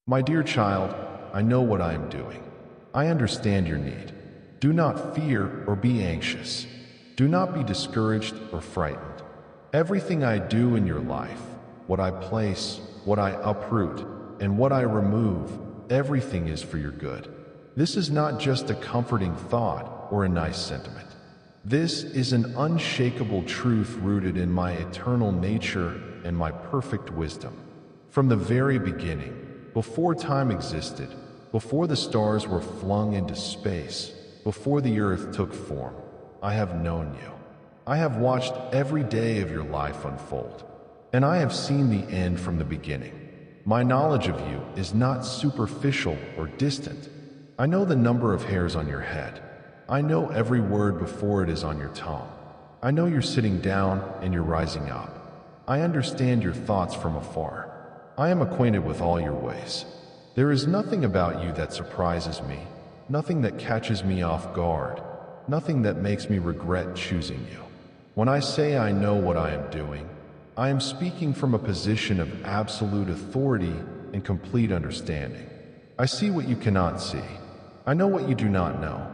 My dear child, I know what I am doing. I understand your need. Do not fear or be anxious. Do not be discouraged or frightened. Everything I do in your life, what I place, what I uproot, and what I remove, everything is for your good. This is not just a comforting thought or a nice sentiment. This is an unshakable truth rooted in my eternal nature and my perfect wisdom. From the very beginning, before time existed, before the stars were flung into space, before the earth took form, I have known you. I have watched every day of your life unfold, and I have seen the end from the beginning. My knowledge of you is not superficial or distant. I know the number of hairs on your head. I know every word before it is on your tongue. I know you're sitting down and you're rising up. I understand your thoughts from afar. I am acquainted with all your ways. There is nothing about you that surprises me, nothing that catches me off guard, nothing that makes me regret choosing you. When I say I know what I am doing, I am speaking from a position of absolute authority and complete understanding. I see what you cannot see. I know what you do not know.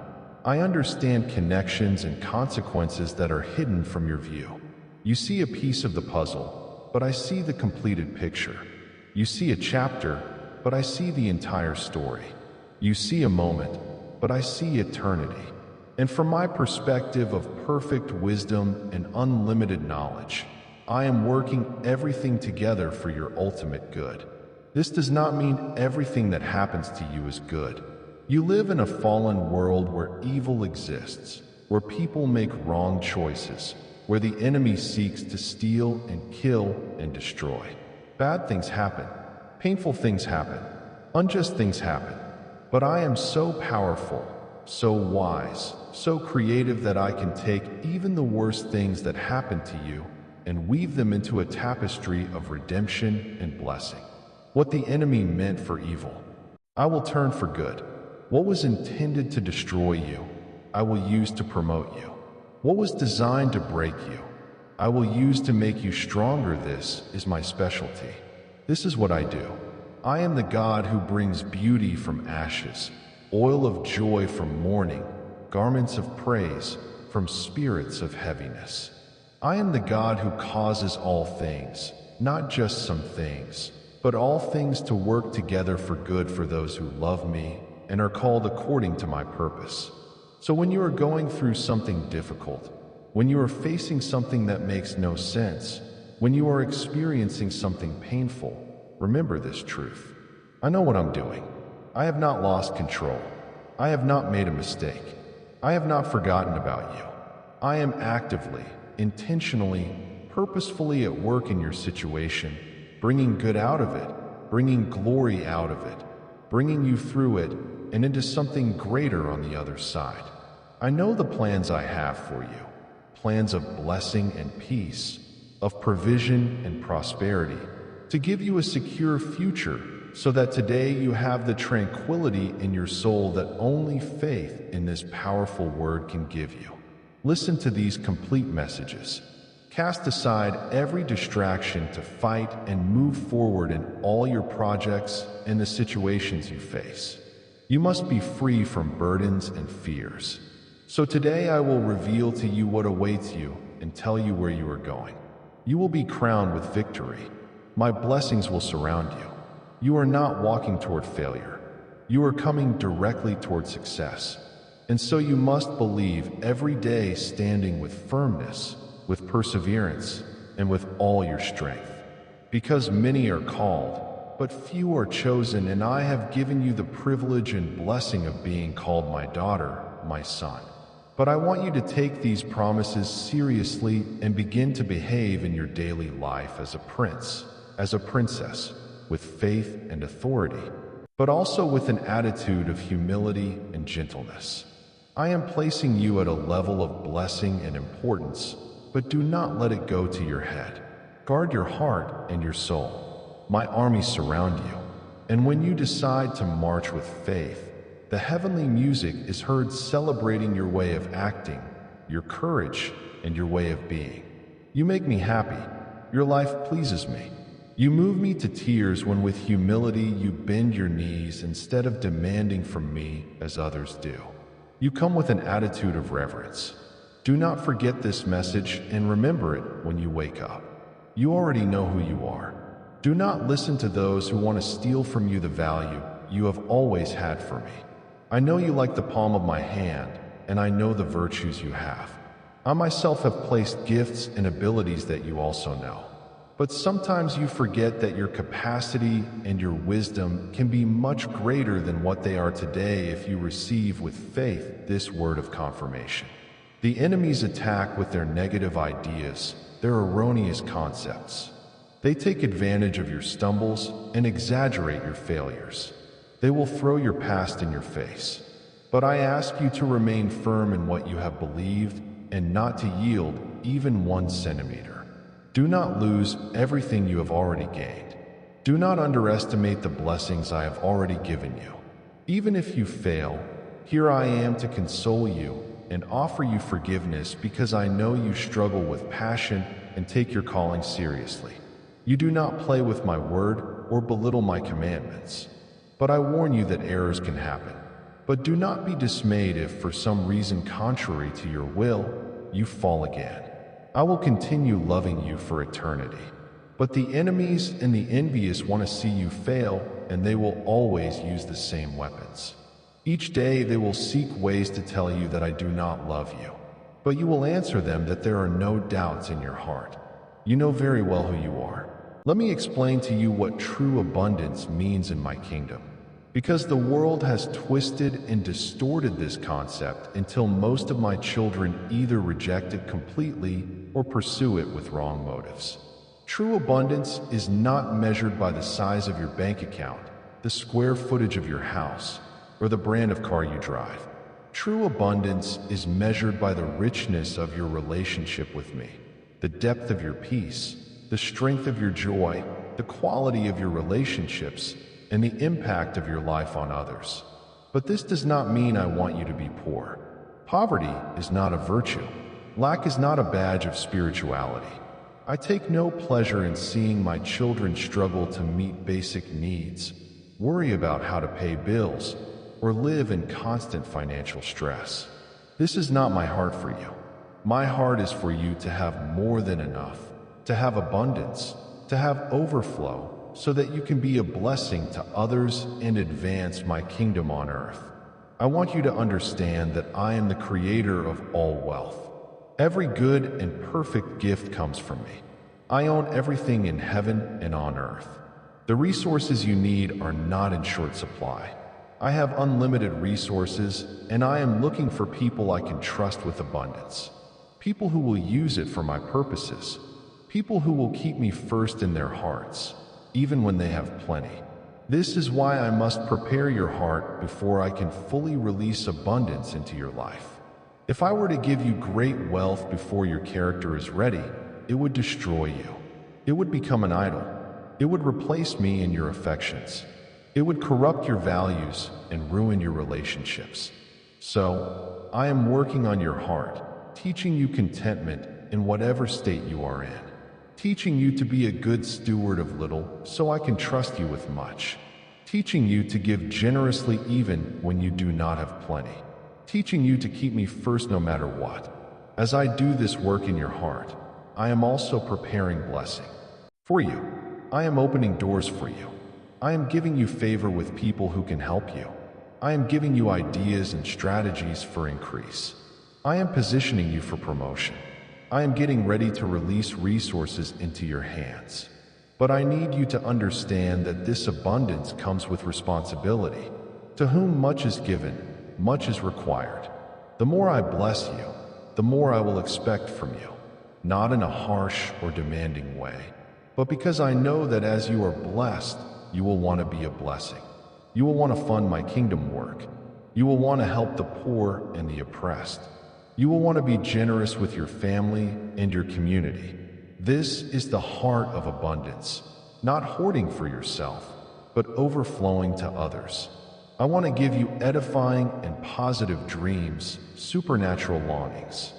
I understand connections and consequences that are hidden from your view. You see a piece of the puzzle, but I see the completed picture. You see a chapter, but I see the entire story. You see a moment, but I see eternity. And from my perspective of perfect wisdom and unlimited knowledge, I am working everything together for your ultimate good. This does not mean everything that happens to you is good. You live in a fallen world where evil exists, where people make wrong choices, where the enemy seeks to steal and kill and destroy. Bad things happen, painful things happen, unjust things happen. But I am so powerful, so wise, so creative that I can take even the worst things that happen to you and weave them into a tapestry of redemption and blessing. What the enemy meant for evil, I will turn for good. What was intended to destroy you, I will use to promote you. What was designed to break you, I will use to make you stronger. This is my specialty. This is what I do. I am the God who brings beauty from ashes, oil of joy from mourning, garments of praise from spirits of heaviness. I am the God who causes all things, not just some things, but all things to work together for good for those who love me and are called according to my purpose. So when you are going through something difficult, when you are facing something that makes no sense, when you are experiencing something painful, remember this truth. I know what I'm doing. I have not lost control. I have not made a mistake. I have not forgotten about you. I am actively, intentionally, purposefully at work in your situation, bringing good out of it, bringing glory out of it, bringing you through it and into something greater on the other side. I know the plans I have for you, plans of blessing and peace, of provision and prosperity, to give you a secure future so that today you have the tranquility in your soul that only faith in this powerful word can give you. Listen to these complete messages. Cast aside every distraction to fight and move forward in all your projects and the situations you face. You must be free from burdens and fears. So today I will reveal to you what awaits you and tell you where you are going. You will be crowned with victory. My blessings will surround you. You are not walking toward failure. You are coming directly toward success. And so you must believe every day, standing with firmness, with perseverance, and with all your strength. Because many are called, but few are chosen, and I have given you the privilege and blessing of being called my daughter, my son. But I want you to take these promises seriously and begin to behave in your daily life as a prince, as a princess, with faith and authority, but also with an attitude of humility and gentleness. I am placing you at a level of blessing and importance, but do not let it go to your head. Guard your heart and your soul. My armies surround you, and when you decide to march with faith, the heavenly music is heard celebrating your way of acting, your courage, and your way of being. You make me happy. Your life pleases me. You move me to tears when with humility you bend your knees instead of demanding from me as others do. You come with an attitude of reverence. Do not forget this message and remember it when you wake up. You already know who you are. Do not listen to those who want to steal from you the value you have always had for me. I know you like the palm of my hand, and I know the virtues you have. I myself have placed gifts and abilities that you also know. But sometimes you forget that your capacity and your wisdom can be much greater than what they are today if you receive with faith this word of confirmation. The enemies attack with their negative ideas, their erroneous concepts. They take advantage of your stumbles and exaggerate your failures. They will throw your past in your face. But I ask you to remain firm in what you have believed and not to yield even 1 centimeter. Do not lose everything you have already gained. Do not underestimate the blessings I have already given you. Even if you fail, here I am to console you and offer you forgiveness because I know you struggle with passion and take your calling seriously. You do not play with my word or belittle my commandments. But I warn you that errors can happen. But do not be dismayed if, for some reason contrary to your will, you fall again. I will continue loving you for eternity. But the enemies and the envious want to see you fail, and they will always use the same weapons. Each day they will seek ways to tell you that I do not love you. But you will answer them that there are no doubts in your heart. You know very well who you are. Let me explain to you what true abundance means in my kingdom. Because the world has twisted and distorted this concept until most of my children either reject it completely or pursue it with wrong motives. True abundance is not measured by the size of your bank account, the square footage of your house, or the brand of car you drive. True abundance is measured by the richness of your relationship with me, the depth of your peace, the strength of your joy, the quality of your relationships, and the impact of your life on others. But this does not mean I want you to be poor. Poverty is not a virtue. Lack is not a badge of spirituality. I take no pleasure in seeing my children struggle to meet basic needs, worry about how to pay bills, or live in constant financial stress. This is not my heart for you. My heart is for you to have more than enough, to have abundance, to have overflow, so that you can be a blessing to others and advance my kingdom on earth. I want you to understand that I am the creator of all wealth. Every good and perfect gift comes from me. I own everything in heaven and on earth. The resources you need are not in short supply. I have unlimited resources, and I am looking for people I can trust with abundance. People who will use it for my purposes. People who will keep me first in their hearts, even when they have plenty. This is why I must prepare your heart before I can fully release abundance into your life. If I were to give you great wealth before your character is ready, it would destroy you. It would become an idol. It would replace me in your affections. It would corrupt your values and ruin your relationships. So, I am working on your heart, teaching you contentment in whatever state you are in. Teaching you to be a good steward of little so I can trust you with much. Teaching you to give generously even when you do not have plenty. Teaching you to keep me first no matter what. As I do this work in your heart, I am also preparing blessing for you. I am opening doors for you. I am giving you favor with people who can help you. I am giving you ideas and strategies for increase. I am positioning you for promotion. I am getting ready to release resources into your hands. But I need you to understand that this abundance comes with responsibility. To whom much is given, much is required. The more I bless you, the more I will expect from you, not in a harsh or demanding way, but because I know that as you are blessed, you will want to be a blessing. You will want to fund my kingdom work. You will want to help the poor and the oppressed. You will want to be generous with your family and your community. This is the heart of abundance, not hoarding for yourself, but overflowing to others. I want to give you edifying and positive dreams, supernatural longings.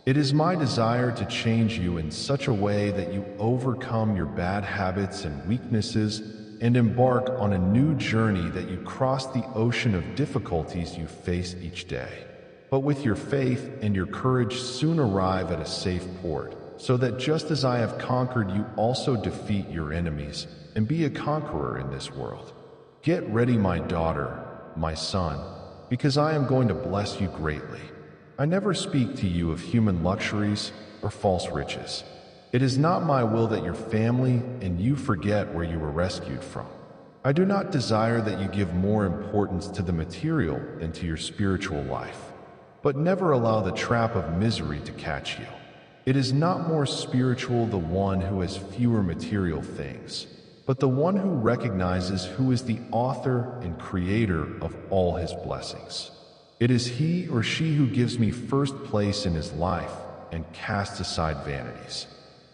It is my desire to change you in such a way that you overcome your bad habits and weaknesses and embark on a new journey, that you cross the ocean of difficulties you face each day. But with your faith and your courage, soon arrive at a safe port, so that just as I have conquered, you also defeat your enemies and be a conqueror in this world. Get ready, my daughter, my son, because I am going to bless you greatly. I never speak to you of human luxuries or false riches. It is not my will that your family and you forget where you were rescued from. I do not desire that you give more importance to the material than to your spiritual life. But never allow the trap of misery to catch you. It is not more spiritual the one who has fewer material things, but the one who recognizes who is the author and creator of all his blessings. It is he or she who gives me first place in his life and casts aside vanities.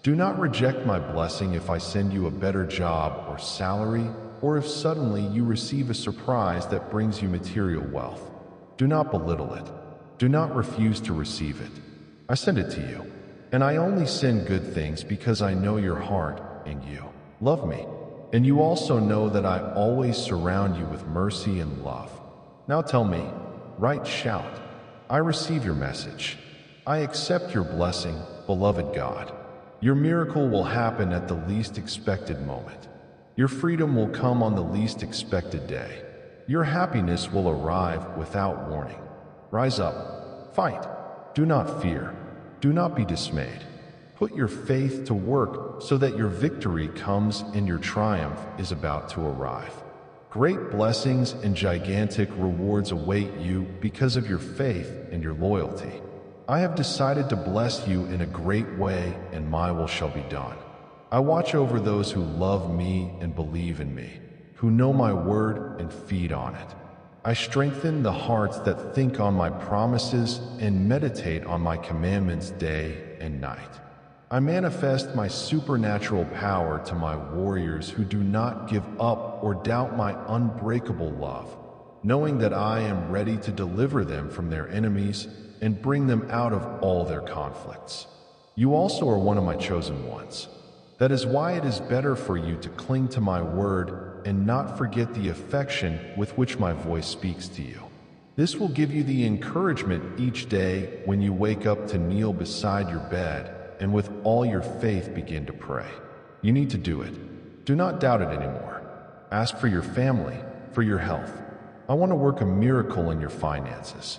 Do not reject my blessing if I send you a better job or salary, or if suddenly you receive a surprise that brings you material wealth. Do not belittle it. Do not refuse to receive it. I send it to you, and I only send good things because I know your heart and you love me. And you also know that I always surround you with mercy and love. Now tell me, right, shout, I receive your message. I accept your blessing, beloved God. Your miracle will happen at the least expected moment. Your freedom will come on the least expected day. Your happiness will arrive without warning. Rise up, fight, do not fear, do not be dismayed. Put your faith to work so that your victory comes and your triumph is about to arrive. Great blessings and gigantic rewards await you because of your faith and your loyalty. I have decided to bless you in a great way, and my will shall be done. I watch over those who love me and believe in me, who know my word and feed on it. I strengthen the hearts that think on my promises and meditate on my commandments day and night. I manifest my supernatural power to my warriors who do not give up or doubt my unbreakable love, knowing that I am ready to deliver them from their enemies and bring them out of all their conflicts. You also are one of my chosen ones. That is why it is better for you to cling to my word and not forget the affection with which my voice speaks to you. This will give you the encouragement each day when you wake up to kneel beside your bed and with all your faith begin to pray. You need to do it. Do not doubt it anymore. Ask for your family, for your health. I want to work a miracle in your finances.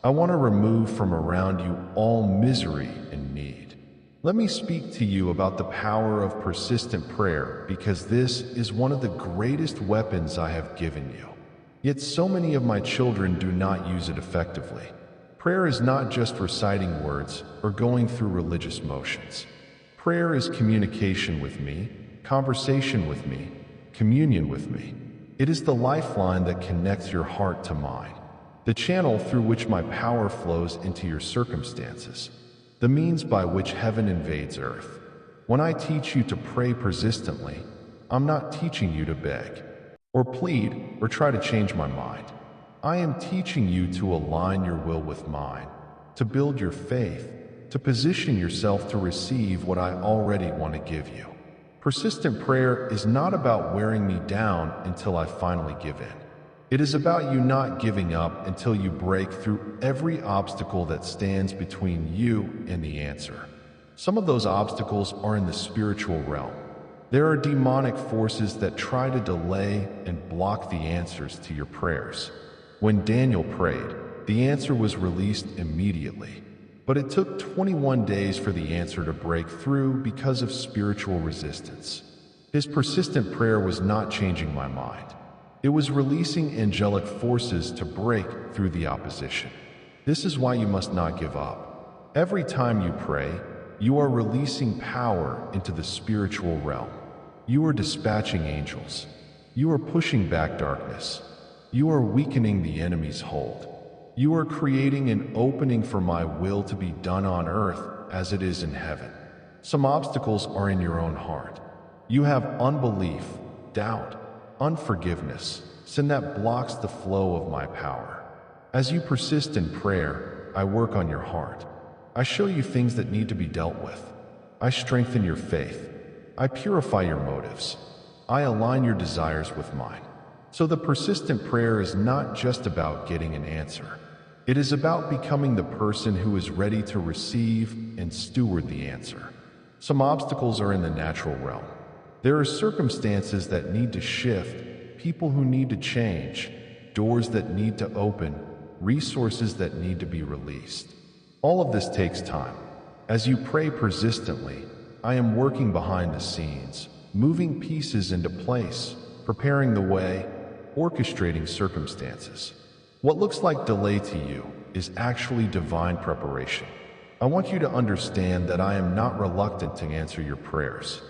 I want to remove from around you all misery and need. Let me speak to you about the power of persistent prayer, because this is one of the greatest weapons I have given you. Yet so many of my children do not use it effectively. Prayer is not just reciting words or going through religious motions. Prayer is communication with me, conversation with me, communion with me. It is the lifeline that connects your heart to mine, the channel through which my power flows into your circumstances, the means by which heaven invades earth. When I teach you to pray persistently, I'm not teaching you to beg, or plead, or try to change my mind. I am teaching you to align your will with mine, to build your faith, to position yourself to receive what I already want to give you. Persistent prayer is not about wearing me down until I finally give in. It is about you not giving up until you break through every obstacle that stands between you and the answer. Some of those obstacles are in the spiritual realm. There are demonic forces that try to delay and block the answers to your prayers. When Daniel prayed, the answer was released immediately. But it took 21 days for the answer to break through because of spiritual resistance. His persistent prayer was not changing my mind. It was releasing angelic forces to break through the opposition. This is why you must not give up. Every time you pray, you are releasing power into the spiritual realm. You are dispatching angels. You are pushing back darkness. You are weakening the enemy's hold. You are creating an opening for my will to be done on earth as it is in heaven. Some obstacles are in your own heart. You have unbelief, doubt, unforgiveness, sin that blocks the flow of my power. As you persist in prayer, I work on your heart. I show you things that need to be dealt with. I strengthen your faith. I purify your motives. I align your desires with mine. So the persistent prayer is not just about getting an answer. It is about becoming the person who is ready to receive and steward the answer. Some obstacles are in the natural realm. There are circumstances that need to shift, people who need to change, doors that need to open, resources that need to be released. All of this takes time. As you pray persistently, I am working behind the scenes, moving pieces into place, preparing the way, orchestrating circumstances. What looks like delay to you is actually divine preparation. I want you to understand that I am not reluctant to answer your prayers.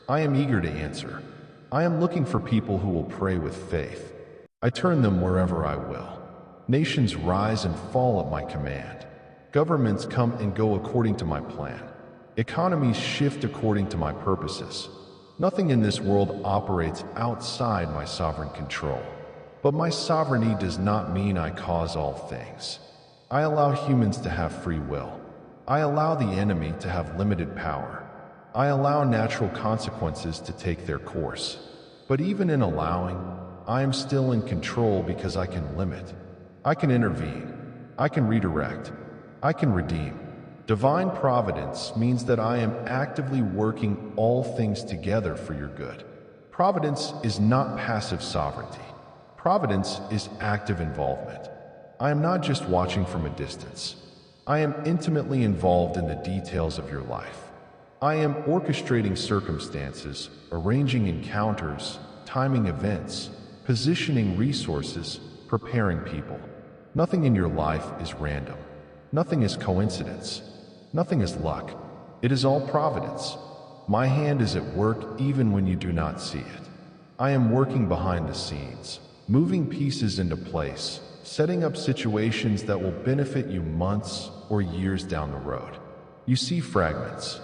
I am eager to answer. I am looking for people who will pray with faith. I turn them wherever I will. Nations rise and fall at my command. Governments come and go according to my plan. Economies shift according to my purposes. Nothing in this world operates outside my sovereign control. But my sovereignty does not mean I cause all things. I allow humans to have free will. I allow the enemy to have limited power. I allow natural consequences to take their course. But even in allowing, I am still in control because I can limit. I can intervene. I can redirect. I can redeem. Divine providence means that I am actively working all things together for your good. Providence is not passive sovereignty. Providence is active involvement. I am not just watching from a distance. I am intimately involved in the details of your life. I am orchestrating circumstances, arranging encounters, timing events, positioning resources, preparing people. Nothing in your life is random. Nothing is coincidence. Nothing is luck. It is all providence. My hand is at work even when you do not see it. I am working behind the scenes, moving pieces into place, setting up situations that will benefit you months or years down the road. You see fragments.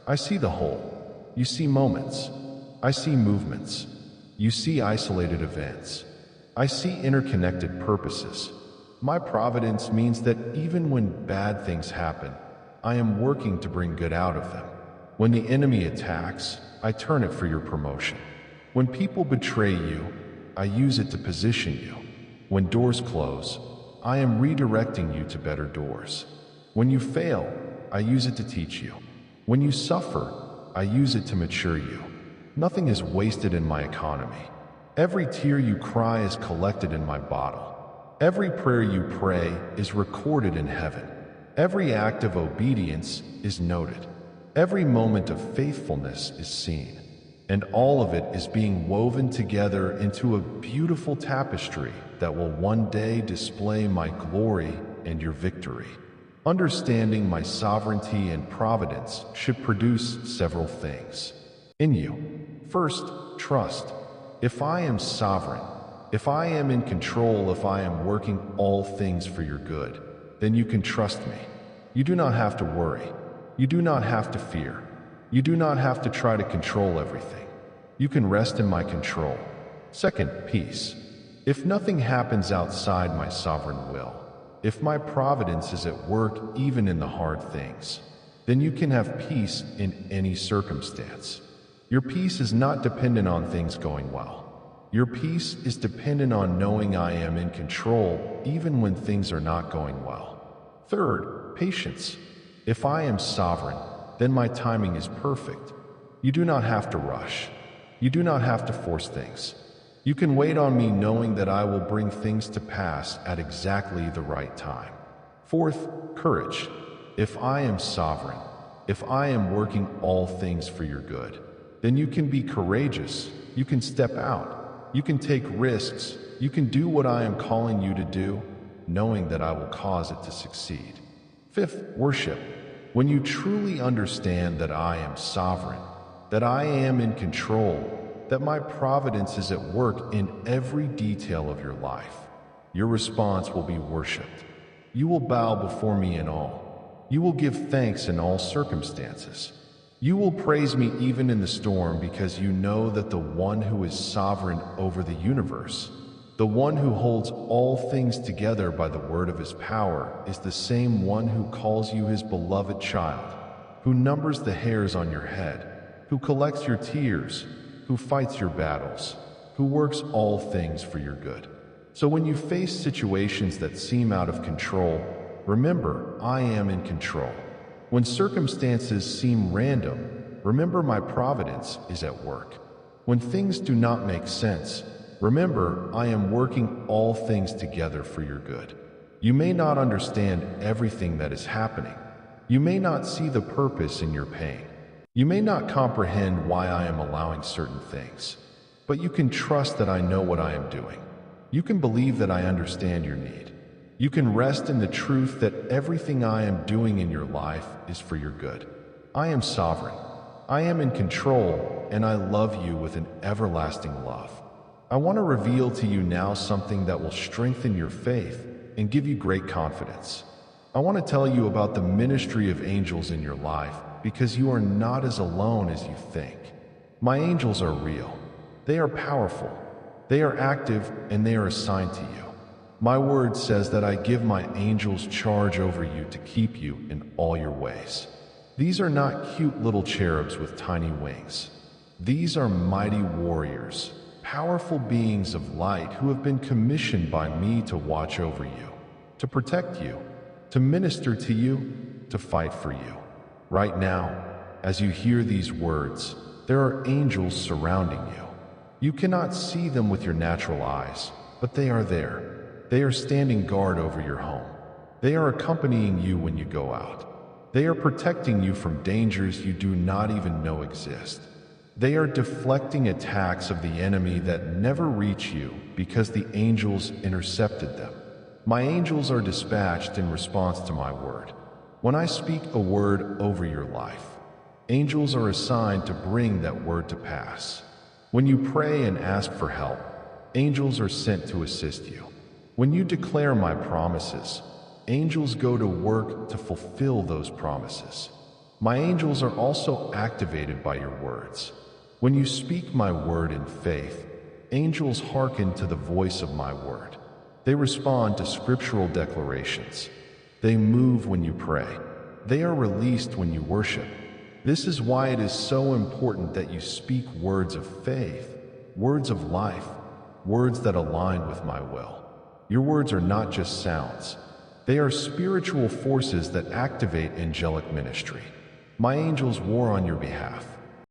I see the whole. You see moments. I see movements. You see isolated events. I see interconnected purposes. My providence means that even when bad things happen, I am working to bring good out of them. When the enemy attacks, I turn it for your promotion. When people betray you, I use it to position you. When doors close, I am redirecting you to better doors. When you fail, I use it to teach you. When you suffer, I use it to mature you. Nothing is wasted in my economy. Every tear you cry is collected in my bottle. Every prayer you pray is recorded in heaven. Every act of obedience is noted. Every moment of faithfulness is seen. And all of it is being woven together into a beautiful tapestry that will one day display my glory and your victory. Understanding my sovereignty and providence should produce several things in you. First, trust. If I am sovereign, if I am in control, if I am working all things for your good, then you can trust me. You do not have to worry. You do not have to fear. You do not have to try to control everything. You can rest in my control. Second, peace. If nothing happens outside my sovereign will, if my providence is at work even in the hard things, then you can have peace in any circumstance. Your peace is not dependent on things going well. Your peace is dependent on knowing I am in control even when things are not going well. Third, patience. If I am sovereign, then my timing is perfect. You do not have to rush. You do not have to force things. You can wait on me knowing that I will bring things to pass at exactly the right time. Fourth, courage. If I am sovereign, if I am working all things for your good, then you can be courageous. You can step out. You can take risks. You can do what I am calling you to do, knowing that I will cause it to succeed. Fifth, worship. When you truly understand that I am sovereign, that I am in control, that my providence is at work in every detail of your life, your response will be worshipped. You will bow before me in all. You will give thanks in all circumstances. You will praise me even in the storm because you know that the one who is sovereign over the universe The one who holds all things together by the word of his power is the same one who calls you his beloved child, who numbers the hairs on your head, who collects your tears, who fights your battles, who works all things for your good. So when you face situations that seem out of control, remember, I am in control. When circumstances seem random, remember my providence is at work. When things do not make sense, remember, I am working all things together for your good. You may not understand everything that is happening. You may not see the purpose in your pain. You may not comprehend why I am allowing certain things. But you can trust that I know what I am doing. You can believe that I understand your need. You can rest in the truth that everything I am doing in your life is for your good. I am sovereign. I am in control, and I love you with an everlasting love. I want to reveal to you now something that will strengthen your faith and give you great confidence. I want to tell you about the ministry of angels in your life because you are not as alone as you think. My angels are real. They are powerful. They are active, and they are assigned to you. My word says that I give my angels charge over you to keep you in all your ways. These are not cute little cherubs with tiny wings. These are mighty warriors, powerful beings of light who have been commissioned by me to watch over you, to protect you, to minister to you, to fight for you. Right now, as you hear these words, there are angels surrounding you. You cannot see them with your natural eyes, but they are there. They are standing guard over your home. They are accompanying you when you go out. They are protecting you from dangers you do not even know exist. They are deflecting attacks of the enemy that never reach you because the angels intercepted them. My angels are dispatched in response to my word. When I speak a word over your life, angels are assigned to bring that word to pass. When you pray and ask for help, angels are sent to assist you. When you declare my promises, angels go to work to fulfill those promises. My angels are also activated by your words. When you speak my word in faith, angels hearken to the voice of my word. They respond to scriptural declarations. They move when you pray. They are released when you worship. This is why it is so important that you speak words of faith, words of life, words that align with my will. Your words are not just sounds. They are spiritual forces that activate angelic ministry. My angels war on your behalf.